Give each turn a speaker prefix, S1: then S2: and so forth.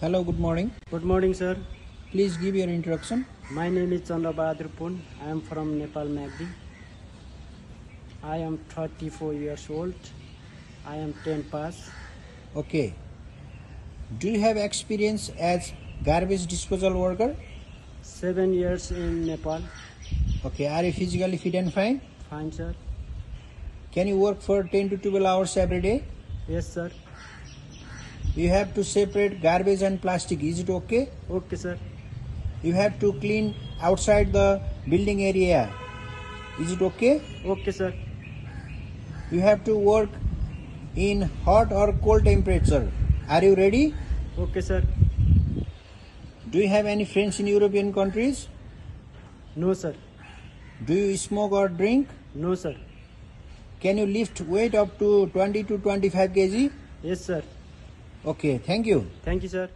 S1: Hello, good morning.
S2: Good morning, sir.
S1: Please give your introduction.
S2: My name is Chadnra Bahadur. I am from Nepal, Magdi. I am 34 years old. I am 10 pass.
S1: Okay. Do you have experience as garbage disposal worker?
S2: 7 years in Nepal.
S1: Okay. Are you physically fit and fine?
S2: Fine, sir.
S1: Can you work for 10 to 12 hours every day?
S2: Yes, sir.
S1: You have to separate garbage and plastic. Is it okay?
S2: Okay, sir.
S1: You have to clean outside the building area. Is it okay?
S2: Okay, sir.
S1: You have to work in hot or cold temperature. Are you ready?
S2: Okay, sir.
S1: Do you have any friends in European countries?
S2: No, sir.
S1: Do you smoke or drink?
S2: No, sir.
S1: Can you lift weight up to 20 to 25 kg?
S2: Yes, sir.
S1: Okay, thank you.
S2: Thank you, sir.